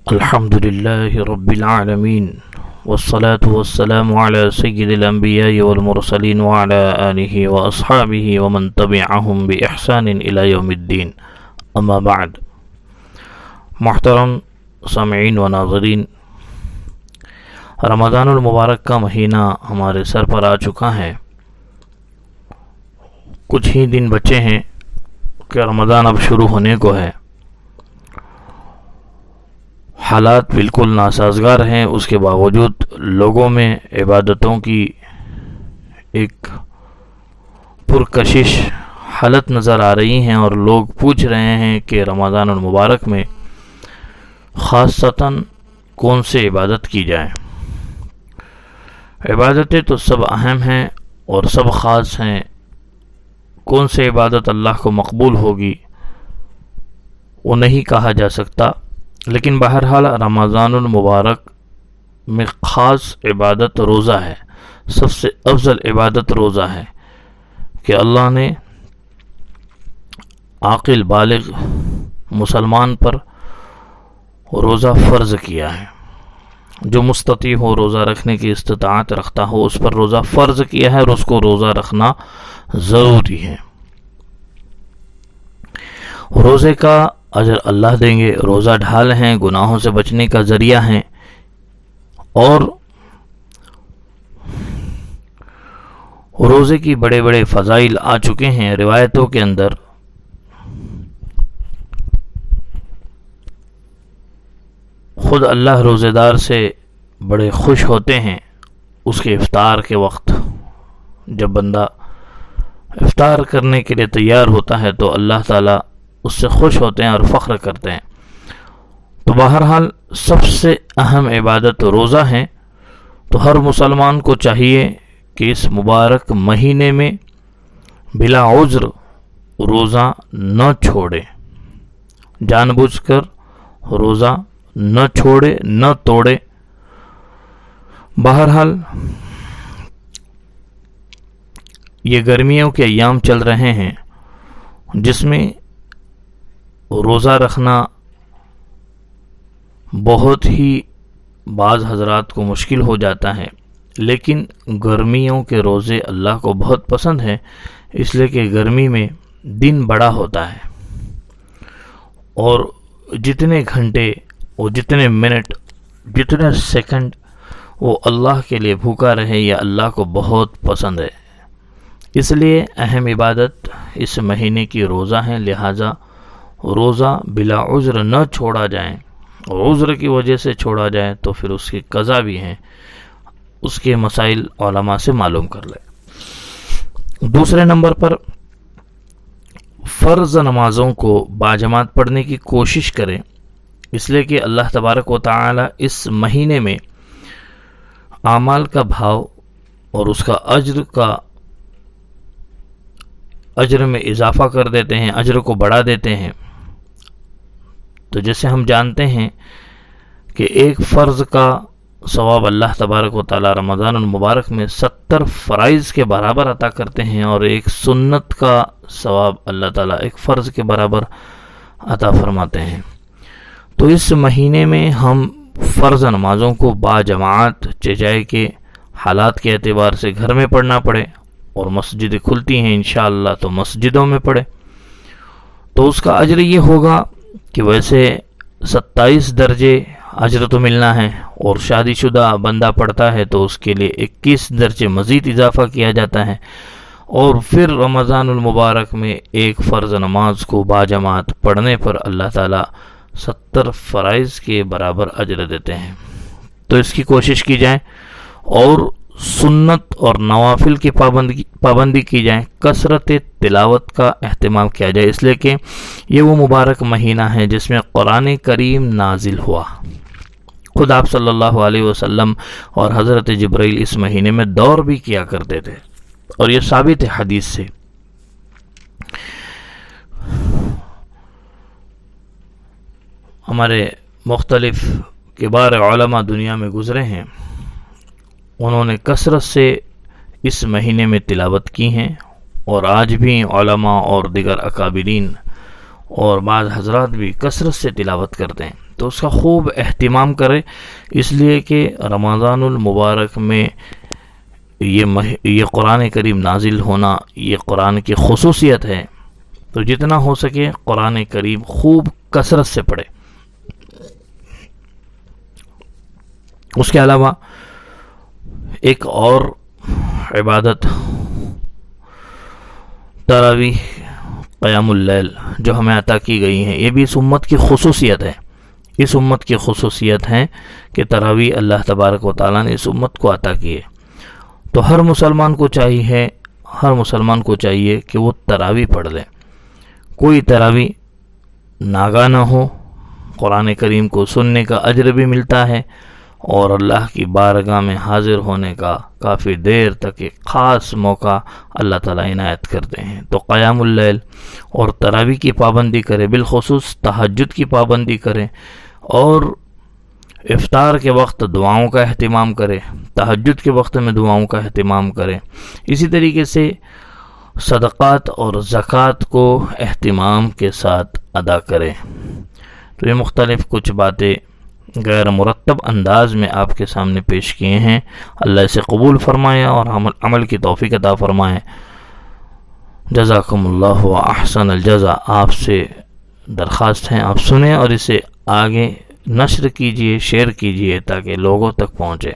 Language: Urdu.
الحمد لله رب العالمين والصلاة والسلام على سيد الأنبياء والمرسلين وعلى آله وأصحابه ومن تبعهم بإحسان إلى يوم الدين أما بعد. محترم سامعین و ناظرین، رمضان المبارک کا مہینہ ہمارے سر پر آ چکا ہے. کچھ ہی دن بچے ہیں کہ رمضان اب شروع ہونے کو ہے. حالات بالکل ناسازگار ہیں، اس کے باوجود لوگوں میں عبادتوں کی ایک پرکشش حالت نظر آ رہی ہیں، اور لوگ پوچھ رہے ہیں کہ رمضان المبارک میں خاصتاً کون سے عبادت کی جائے. عبادتیں تو سب اہم ہیں اور سب خاص ہیں. کون سے عبادت اللہ کو مقبول ہوگی وہ نہیں کہا جا سکتا، لیکن بہرحال رمضان المبارک میں خاص عبادت روزہ ہے. سب سے افضل عبادت روزہ ہے کہ اللہ نے عاقل بالغ مسلمان پر روزہ فرض کیا ہے. جو مستطیع ہو، روزہ رکھنے کی استطاعت رکھتا ہو، اس پر روزہ فرض کیا ہے اور اس کو روزہ رکھنا ضروری ہے. روزے کا اجر اللہ دیں گے. روزہ ڈھال ہیں، گناہوں سے بچنے کا ذریعہ ہیں، اور روزے کی بڑے بڑے فضائل آ چکے ہیں روایتوں کے اندر. خود اللہ روزے دار سے بڑے خوش ہوتے ہیں. اس کے افطار کے وقت جب بندہ افطار کرنے کے لیے تیار ہوتا ہے تو اللہ تعالیٰ اس سے خوش ہوتے ہیں اور فخر کرتے ہیں. تو بہرحال سب سے اہم عبادت روزہ ہے. تو ہر مسلمان کو چاہیے کہ اس مبارک مہینے میں بلا عذر روزہ نہ چھوڑے. جان بوجھ کر روزہ نہ چھوڑے، نہ توڑے. بہرحال یہ گرمیوں کے ایام چل رہے ہیں جس میں روزہ رکھنا بہت ہی بعض حضرات کو مشکل ہو جاتا ہے، لیکن گرمیوں کے روزے اللہ کو بہت پسند ہیں، اس لیے کہ گرمی میں دن بڑا ہوتا ہے اور جتنے گھنٹے اور جتنے منٹ جتنے سیکنڈ وہ اللہ کے لیے بھوکا رہے یہ اللہ کو بہت پسند ہے. اس لیے اہم عبادت اس مہینے کی روزہ ہے. لہٰذا روزہ بلا عذر نہ چھوڑا جائے، اور عذر کی وجہ سے چھوڑا جائے تو پھر اس کی قضا بھی ہیں. اس کے مسائل علماء سے معلوم کر لیں. دوسرے نمبر پر فرض نمازوں کو باجماعت پڑھنے کی کوشش کریں، اس لیے کہ اللہ تبارک و تعالی اس مہینے میں اعمال کا بھاؤ اور اس کا اجر میں اضافہ کر دیتے ہیں، اجر کو بڑھا دیتے ہیں. تو جیسے ہم جانتے ہیں کہ ایک فرض کا ثواب اللہ تبارک و تعالی رمضان المبارک میں 70 فرائض کے برابر عطا کرتے ہیں، اور ایک سنت کا ثواب اللہ تعالی ایک فرض کے برابر عطا فرماتے ہیں. تو اس مہینے میں ہم فرض نمازوں کو باجماعت چاہے کہ حالات کے اعتبار سے گھر میں پڑھنا پڑے، اور مسجدیں کھلتی ہیں انشاءاللہ تو مسجدوں میں پڑھے. تو اس کا اجر یہ ہوگا کہ ویسے 27 درجے اجر تو ملنا ہے، اور شادی شدہ بندہ پڑھتا ہے تو اس کے لیے 21 درجے مزید اضافہ کیا جاتا ہے. اور پھر رمضان المبارک میں ایک فرض نماز کو باجماعت پڑھنے پر اللہ تعالیٰ 70 فرائض کے برابر اجر دیتے ہیں. تو اس کی کوشش کی جائے اور سنت اور نوافل کی پابندی کی جائے. کثرت تلاوت کا اہتمام کیا جائے، اس لیے کہ یہ وہ مبارک مہینہ ہے جس میں قرآن کریم نازل ہوا. خود آپ صلی اللہ علیہ وسلم اور حضرت جبرائیل اس مہینے میں دور بھی کیا کرتے تھے، اور یہ ثابت ہے حدیث سے. ہمارے مختلف کبار علماء دنیا میں گزرے ہیں، انہوں نے کثرت سے اس مہینے میں تلاوت کی ہیں، اور آج بھی علماء اور دیگر اکابرین اور بعض حضرات بھی کثرت سے تلاوت کرتے ہیں. تو اس کا خوب اہتمام کرے، اس لیے کہ رمضان المبارک میں یہ قرآن کریم نازل ہونا یہ قرآن کی خصوصیت ہے، تو جتنا ہو سکے قرآن کریم خوب کثرت سے پڑھے۔ اس کے علاوہ ایک اور عبادت تراویح قیام اللیل جو ہمیں عطا کی گئی ہیں، یہ بھی اس امت کی خصوصیت ہے۔ اس امت کی خصوصیت ہے کہ تراویح اللہ تبارک و تعالیٰ نے اس امت کو عطا کی ہے، تو ہر مسلمان کو چاہیے کہ وہ تراویح پڑھ لے۔ کوئی تراویح ناگاہ نہ ہو، قرآن کریم کو سننے کا اجر بھی ملتا ہے، اور اللہ کی بارگاہ میں حاضر ہونے کا کافی دیر تک ایک خاص موقع اللہ تعالیٰ عنایت کرتے ہیں۔ تو قیام اللیل اور تراویح کی پابندی کرے، بالخصوص تہجد کی پابندی کرے، اور افطار کے وقت دعاؤں کا اہتمام کرے، تہجد کے وقت میں دعاؤں کا اہتمام کرے۔ اسی طریقے سے صدقات اور زکوٰۃ کو اہتمام کے ساتھ ادا کرے۔ تو یہ مختلف کچھ باتیں غیر مرتب انداز میں آپ کے سامنے پیش کیے ہیں، اللہ اسے قبول فرمائے اور عمل کی توفیق عطا فرمائے۔ جزاکم اللہ و احسن الجزا۔ آپ سے درخواست ہے آپ سنیں اور اسے آگے نشر کیجئے، شیئر کیجئے تاکہ لوگوں تک پہنچے۔